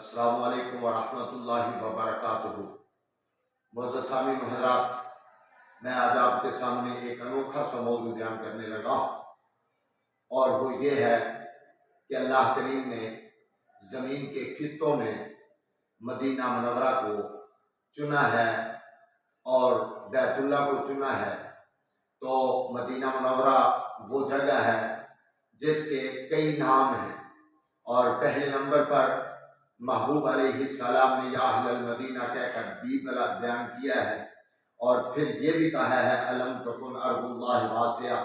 السلام علیکم ورحمۃ اللہ وبرکاتہ۔ معزز سامعین حضرات، میں آج آپ کے سامنے ایک انوکھا سا موضوع بیان کرنے لگا ہوں، اور وہ یہ ہے کہ اللہ کریم نے زمین کے خطوں میں مدینہ منورہ کو چنا ہے اور بیت اللہ کو چنا ہے۔ تو مدینہ منورہ وہ جگہ ہے جس کے کئی نام ہیں، اور پہلے نمبر پر محبوب علیہ السلام نے یا اہل المدینہ کہہ کر بیان کیا ہے، اور پھر یہ بھی کہا ہے الم تکن ارض اللہ واسعہ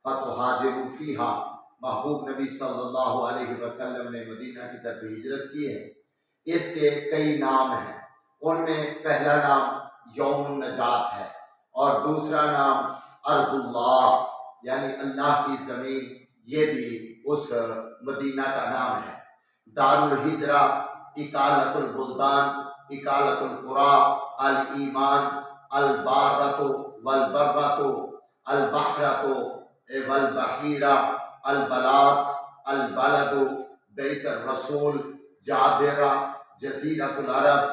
فتہاجروا فیہا۔ محبوب نبی صلی اللہ علیہ وسلم نے مدینہ کی طرف ہجرت کی ہے۔ اس کے کئی نام ہیں، ان میں پہلا نام یوم النجات ہے، اور دوسرا نام ارض اللہ یعنی اللہ کی زمین، یہ بھی اس مدینہ کا نام ہے۔ دار الہجرہ، اکالۃ البلدان، اکالۃ القریٰ، الایمان، البارۃ والبرۃ، البحرۃ والبحیرہ، البلاد، البلد، بیت الرسول، جابرہ، جزیرۃ العرب،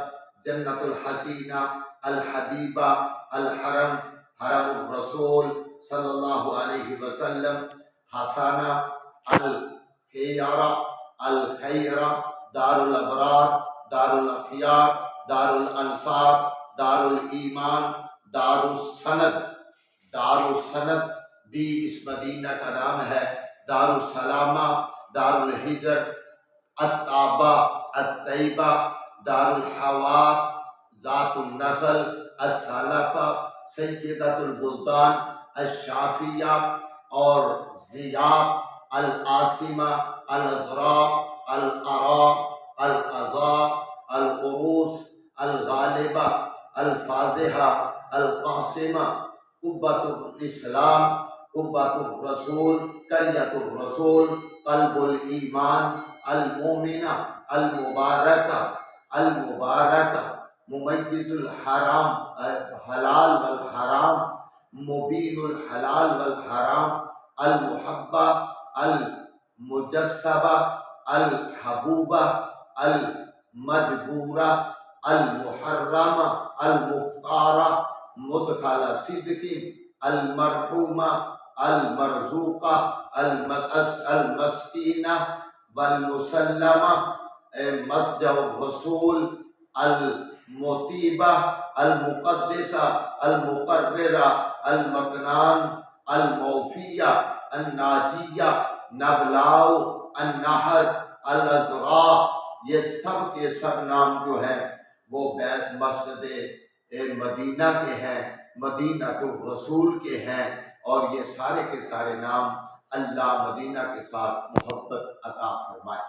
جنت الحسینہ، الحبیبہ، الحرم، حرم الرسول صلی اللہ علیہ وسلم، حسانہ، الخیارہ، الخیرہ، دار الابرار، دار الاخیار، دار الانصار، دار الایمان، دار السند۔ دار السند بھی اس مدینہ کا نام ہے۔ دار السلامہ، دار الہجر، الطابہ، الطیبہ، دار الحوار، ذات النخل، السلفہ، سیدۃ البلدان، الشافیہ، اور ضیاء، العاصمہ، الغراء، الاراء، القضاء، العروس، الغالبہ، الفاضحہ، القاسمہ، قبۃ الاسلام، قبۃ الرسول، قریۃ الرسول، قلب الایمان، المومنہ، المبارکہ، المبارکہ، ممیز الحرام، حلال والحرام، مبین الحلال والحرام، المحبہ، المجسبہ، الحبوبہ، المجبورہ، المحرمہ، المختارہ، مدخل صدق، المرحومہ، المرزوقہ، المسکینہ، والمسلمہ، مسجد الرسول، المطیبہ، المقدسہ، المقررہ، المکنان، الموفیہ، الناجیہ، نبلاؤ، النہر، الازراء۔ یہ سب کے سب نام جو ہیں وہ مسجد مدینہ کے ہیں، مدینہ الرسول کے ہیں، اور یہ سارے کے سارے نام اللہ مدینہ کے ساتھ محبت عطا فرمائے۔